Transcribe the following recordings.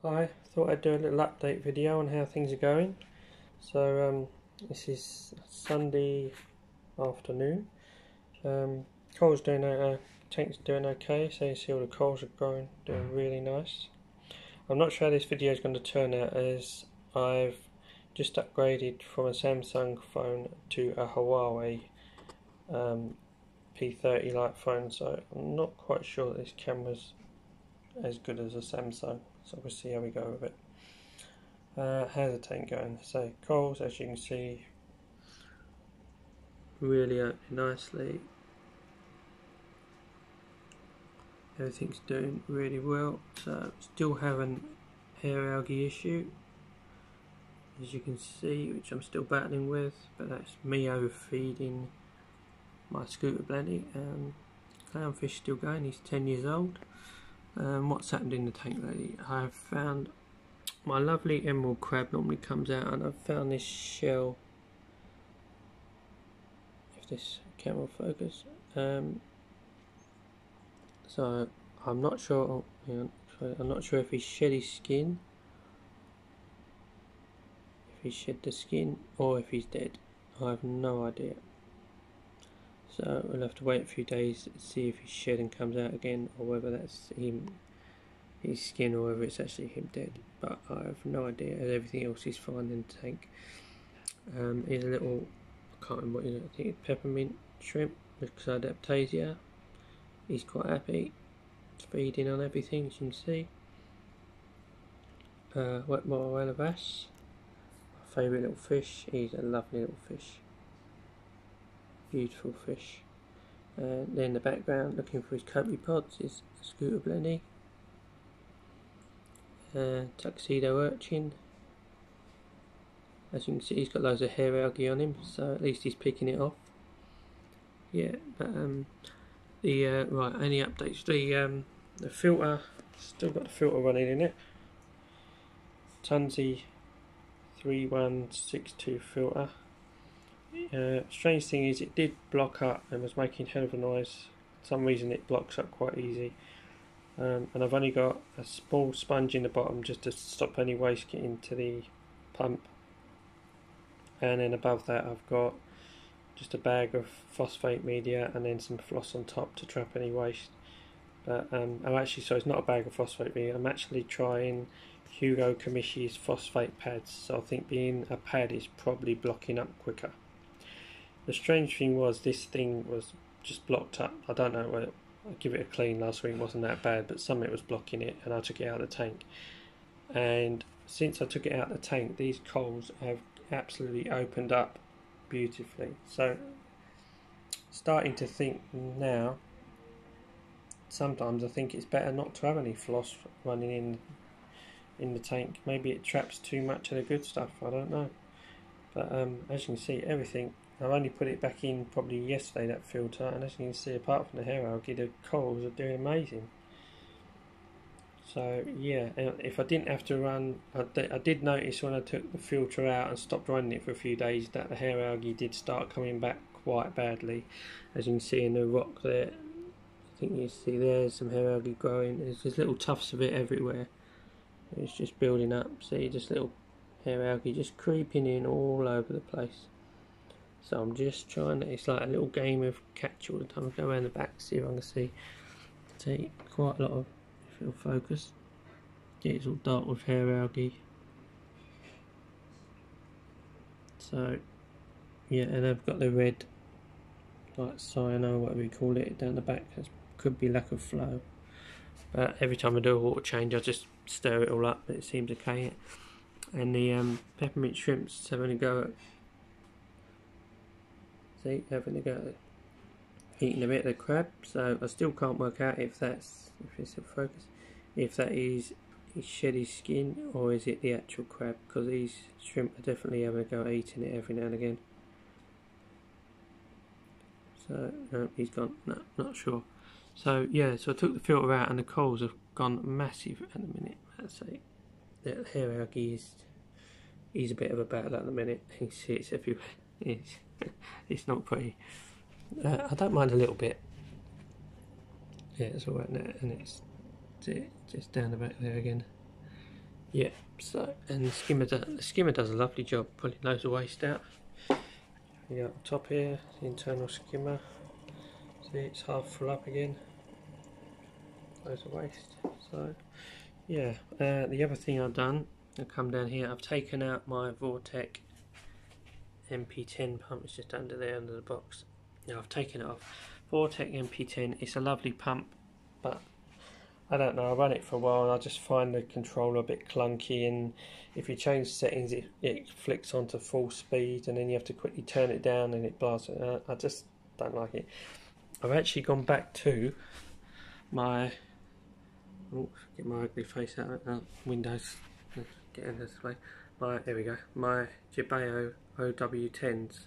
Hi, thought I'd do a little update video on how things are going. So this is Sunday afternoon. Coal's doing tank's doing okay, so you see all the coals are growing, doing really nice. I'm not sure how this video is going to turn out, as I've just upgraded from a Samsung phone to a Huawei P30 Lite phone, so I'm not quite sure that this camera's as good as a Samsung, so we'll see how we go with it. How's the tank going? So coals, as you can see, really opening nicely. Everything's doing really well. So still having hair algae issue, as you can see, which I'm still battling with, but that's me overfeeding my scooter blenny. Clownfish still going, he's 10 years old. What's happened in the tank lately? I've found my lovely emerald crab normally comes out, and I've found this shell, if this camera will focus. So I'm not sure. I'm not sure if he shed his skin, if he shed the skin, or if he's dead. I have no idea. So we'll have to wait a few days to see if he's shed and comes out again, or whether that's him, his skin, or whether it's actually him dead. But I have no idea, as everything else is fine in the tank. Here's a little, I can't remember what it is, I think it's peppermint shrimp with Xydaptasia. He's quite happy, feeding on everything, as you can see. Wet morella bass, my favourite little fish. He's a lovely little fish, beautiful fish. Then in the background, looking for his copepods, is a scooter blenny. Tuxedo urchin. As you can see, he's got loads of hair algae on him, so at least he's picking it off. Yeah, but right, any updates? The filter, still got the filter running in it. Tunzi 3162 filter. Strange thing is, it did block up and was making hell of a noise. For some reason it blocks up quite easy. And I've only got a small sponge in the bottom just to stop any waste getting to the pump. And then above that I've got just a bag of phosphate media and then some floss on top to trap any waste. But so it's not a bag of phosphate media. I'm actually trying Hugo Kamishi's phosphate pads, so I think being a pad is probably blocking up quicker. The strange thing was, this thing was just blocked up. I don't know whether I give it a clean last week, wasn't that bad, but some of it was blocking it, and I took it out of the tank. And since I took it out of the tank, these coals have absolutely opened up beautifully. So starting to think now, sometimes I think it's better not to have any floss running in the tank. Maybe it traps too much of the good stuff, I don't know. But as you can see, everything, I've only put it back in probably yesterday, that filter, and as you can see, apart from the hair algae, the corals are doing amazing. So yeah, if I didn't have to run, I did notice when I took the filter out and stopped running it for a few days that the hair algae did start coming back quite badly. As you can see in the rock there, I think you see there's some hair algae growing. There's just little tufts of it everywhere. It's just building up. See, just little hair algae just creeping in all over the place. So I'm just trying to, it's like a little game of catch all the time. I'll go around the back, see if I can see quite a lot of, if it'll focus. Yeah, it's all dark with hair algae. So yeah, and I've got the red, like cyano, whatever you call it, down the back. That could be lack of flow. But every time I do a water change, I just stir it all up, but it seems okay. And the peppermint shrimps having a go at, see, having a go at eating a bit of the crab. So I still can't work out if that's, if it's a focus, if that is he shed his skin or is it the actual crab, because these shrimp are definitely having a go at eating it every now and again. So no, he's gone. No, not sure. So yeah, so I took the filter out and the corals have gone massive at the minute. Let's say the hair algae is a bit of a battle at the minute. You can see it's everywhere. It's not pretty. I don't mind a little bit. Yeah, it's alright now, and it's just down the back there again. Yeah, so, and the skimmer does a lovely job pulling loads of waste out. You got on top here, the internal skimmer. See, it's half full up again. Loads of waste. So, yeah, the other thing I've done, I'll come down here, I've taken out my Vortec MP10 pump. It's just under there, under the box. Now I've taken it off. Vortec MP10, it's a lovely pump, but I don't know, I run it for a while and I just find the controller a bit clunky, and if you change settings it flicks onto full speed and then you have to quickly turn it down and it blasts it. I just don't like it. I've actually gone back to my, get my ugly face out of Windows, get in this way. There we go, my Juwel OW10s,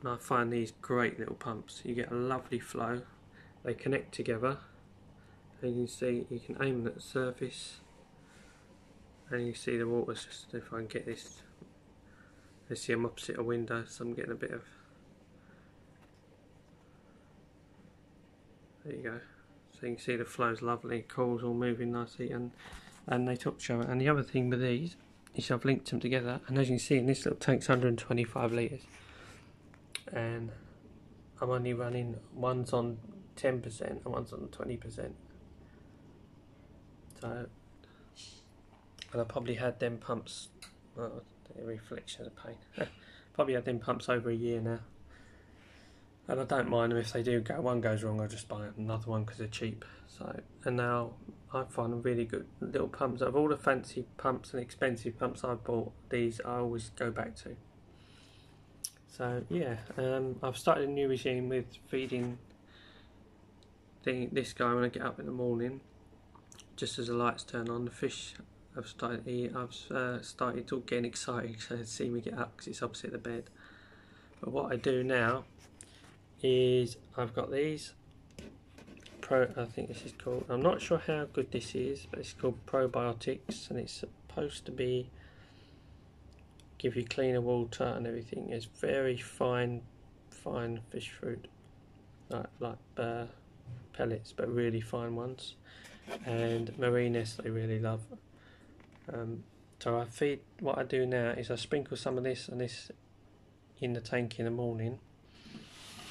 and I find these great little pumps. You get a lovely flow, they connect together, and you can see, you can aim them at the surface and you see the water's just, if I can get this, let's see, I'm opposite a window so I'm getting a bit of, there you go, so you can see the flow's lovely, coil's all moving nicely, and they top show it. And the other thing with these is I've linked them together, and as you can see in this little tank's 125 litres, and I'm only running, one's on 10% and one's on 20%. So, and I probably had them pumps, well, the reflection of pain, probably had them pumps over a year now, and I don't mind them if they do go, one goes wrong, I'll just buy another one because they're cheap. So, and now I find them really good little pumps. Of all the fancy pumps and expensive pumps I've bought, these I always go back to. So yeah, I've started a new regime with feeding this guy when I get up in the morning. Just as the lights turn on, the fish I've started to getting excited because they see me get up because it's opposite the bed. But what I do now is I've got these I think this is called, I'm not sure how good this is, but it's called probiotics, and it's supposed to be give you cleaner water and everything. It's very fine fish food, like pellets, but really fine ones, and marinas they really love. So I feed, what I do now is I sprinkle some of this and this in the tank in the morning,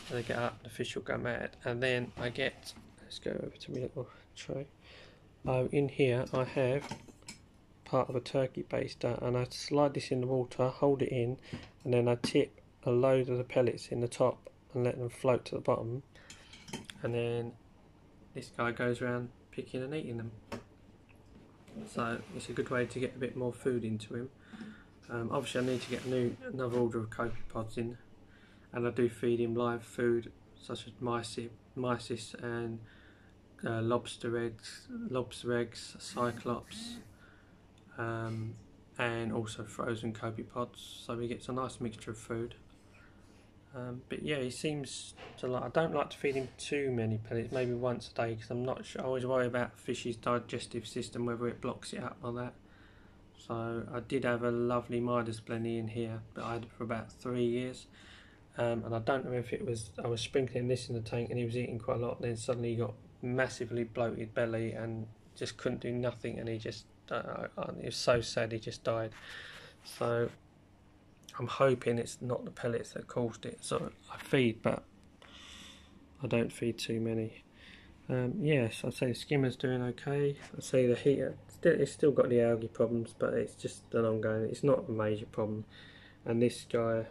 and I get up, the fish will go mad, and then I get, let's go over to my little tray. In here I have part of a turkey baster, and I slide this in the water, hold it in, and then I tip a load of the pellets in the top and let them float to the bottom, and then this guy goes around picking and eating them. So it's a good way to get a bit more food into him. Obviously I need to get another order of copepods in, and I do feed him live food such as mysis and lobster eggs, cyclops, and also frozen copepods, so he gets a nice mixture of food. But yeah, he seems to like, I don't like to feed him too many pellets, maybe once a day, because I'm not sure, I always worry about fish's digestive system, whether it blocks it up or that. So I did have a lovely Midas blenny in here that I had for about 3 years, and I don't know if it was, I was sprinkling this in the tank and he was eating quite a lot, and then suddenly he got massively bloated belly and just couldn't do nothing, and he just, it was so sad, he just died. So I'm hoping it's not the pellets that caused it. So I feed, but I don't feed too many. Yes, I'd say the skimmer's doing okay. I'd say the heater, it's still got the algae problems, but it's just an ongoing, it's not a major problem. And this guy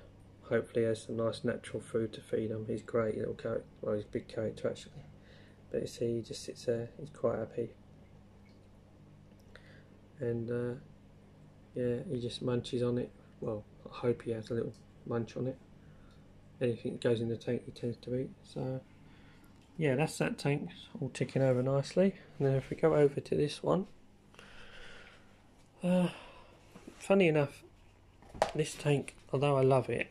hopefully has some nice natural food to feed him. He's great little character, well, he's a big character actually. But you see, he just sits there, he's quite happy. And yeah, he just munches on it. Well, I hope he has a little munch on it. Anything that goes in the tank he tends to eat. So yeah, that's that tank, all ticking over nicely. And then if we go over to this one, funny enough, this tank, although I love it,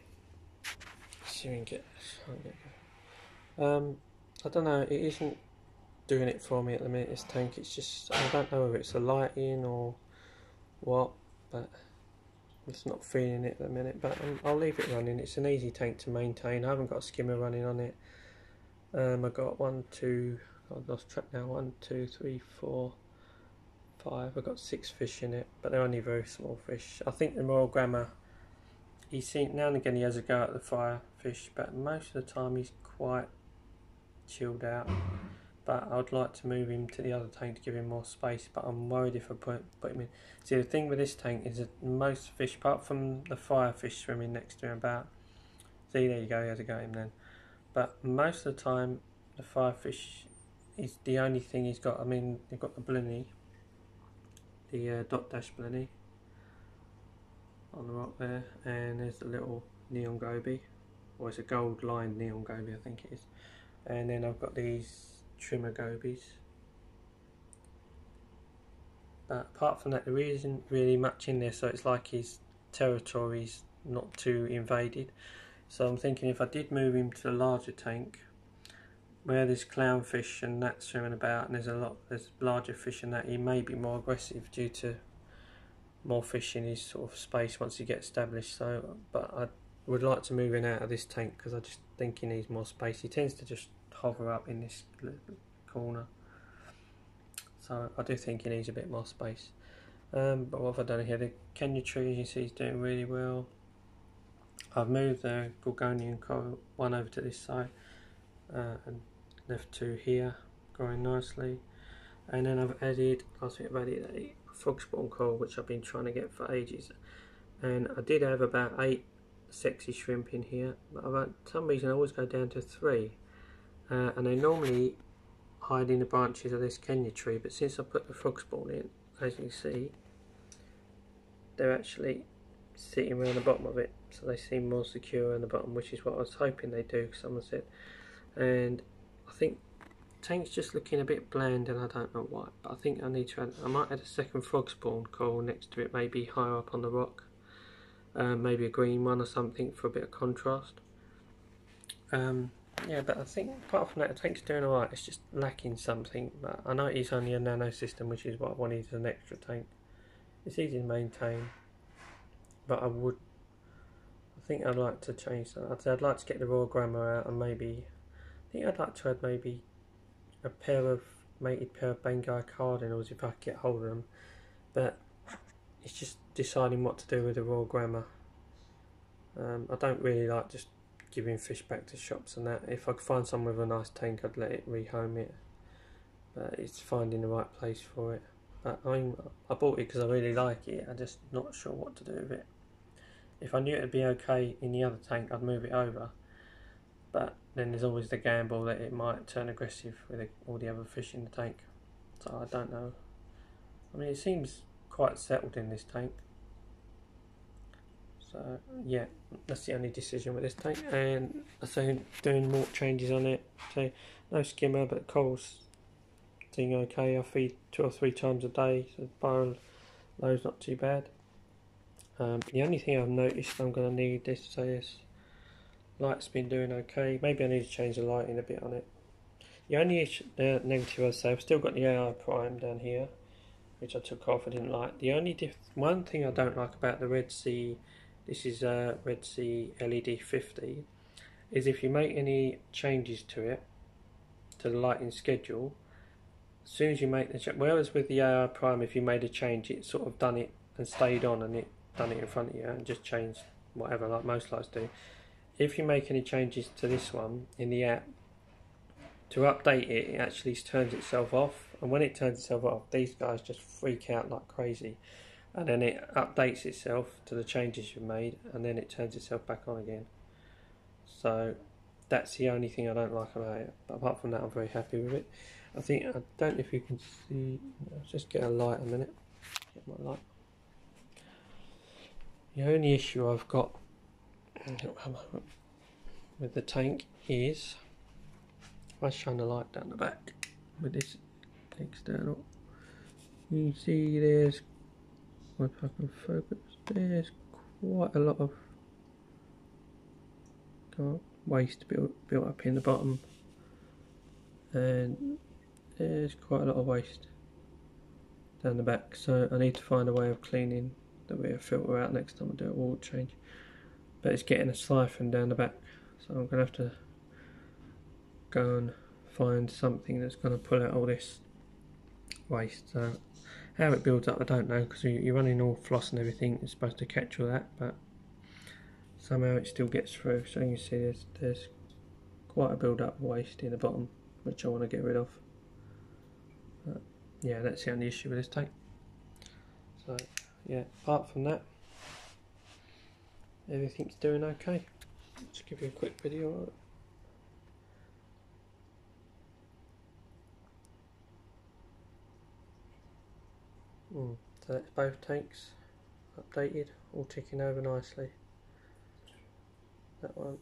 let's see if we can get this. I don't know, it isn't doing it for me at the minute, this tank. It's just, I don't know whether it's the lighting or what, but it's not feeling it at the minute. But I'll leave it running. It's an easy tank to maintain. I haven't got a skimmer running on it. I've got 1, 2, I've lost track now, 1, 2, 3, 4, 5. I've got 6 fish in it, but they're only very small fish. I think the Royal Grammar, now and again he has a go at the fire fish, but most of the time he's quite chilled out. But I'd like to move him to the other tank to give him more space, but I'm worried if I put him in. See, the thing with this tank is that most fish, apart from the fire fish swimming next to him about, see there you go, he has a go at him then. But most of the time the fire fish is the only thing he's got. I mean, they've got the blenny, the dot dash blenny on the rock there, and there's the little neon goby, or it's a gold lined neon goby I think it is. And then I've got these trimmer gobies, but apart from that there isn't really much in there, so it's like his territory's not too invaded. So I'm thinking if I did move him to the larger tank where there's clownfish and that swimming about, and there's larger fish and that, he may be more aggressive due to more fish in his sort of space once he gets established. So, but I would like to move him out of this tank because I just think he needs more space. He tends to just hover up in this corner, so I do think he needs a bit more space. But what have I done here? The Kenya tree, as you see, is doing really well. I've moved the Gorgonian coral one over to this side and left 2 here growing nicely, and then I've added, last week I've added a frog spawn coral which I've been trying to get for ages, and I did have about 8 sexy shrimp in here, but for some reason I always go down to 3. And they normally hide in the branches of this Kenya tree, but since I put the frog spawn in, as you can see, they're actually sitting around the bottom of it, so they seem more secure around the bottom, which is what I was hoping they do, someone said. And I think the tank's just looking a bit bland, and I don't know why, but I think I need to add, I might add a second frog spawn coral next to it, maybe higher up on the rock, maybe a green one or something for a bit of contrast. Yeah, but I think apart from that, the tank's doing alright. It's just lacking something. But I know it's only a nano system, which is what I wanted as an extra tank. It's easy to maintain, but I think I'd like to change that. I'd like to get the Royal Grammar out, and maybe I think I'd like to add maybe a mated pair of Bengal cardinals if I could get hold of them. But it's just deciding what to do with the Royal Grammar. I don't really like just giving fish back to shops and that. If I could find someone with a nice tank, I'd let it rehome it, but it's finding the right place for it. But I bought it because I really like it. I'm just not sure what to do with it. If I knew it'd be okay in the other tank, I'd move it over, but then there's always the gamble that it might turn aggressive with all the other fish in the tank, so I don't know. I mean, it seems quite settled in this tank. So yeah, that's the only decision with this tank, and I'm doing more changes on it. So no skimmer, but coral's doing okay. I feed 2 or 3 times a day, so bio load's not too bad. The only thing I've noticed I'm going to need this light's been doing okay. Maybe I need to change the lighting a bit on it. The only issue, negative I'd say, I've still got the AI prime down here, which I took off. I didn't like. The only one thing I don't like about the Red Sea, this is Red Sea LED 50, is if you make any changes to it, to the lighting schedule, as soon as you make the change, whereas with the AI prime, if you made a change, it sort of done it and stayed on, and it done it in front of you and just changed whatever, like most lights do. If you make any changes to this one in the app, to update it, it actually turns itself off, and when it turns itself off, these guys just freak out like crazy, and then it updates itself to the changes you've made, and then it turns itself back on again. So that's the only thing I don't like about it, but apart from that, I'm very happy with it. I don't know if you can see, let's just get a light a minute, get my light. The only issue I've got with the tank is, if I shine the light down the back with this external, you see there's, if I can focus, there's quite a lot of waste built up in the bottom, and there's quite a lot of waste down the back, so I need to find a way of cleaning the rear filter out next time I do a water change. But it's getting a siphon down the back, so I'm going to have to go and find something that's going to pull out all this waste. So How it builds up I don't know, because you're running all floss and everything, it's supposed to catch all that, but somehow it still gets through. So you can see there's quite a build up of waste in the bottom, which I want to get rid of. But yeah, that's the only issue with this tape. So yeah, apart from that, everything's doing okay. Just give you a quick video of it. So that's both tanks updated, all ticking over nicely. That one,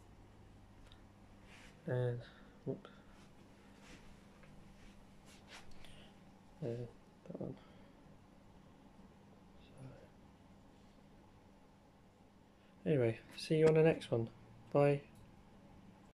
and whoop, that one. So, anyway, see you on the next one. Bye.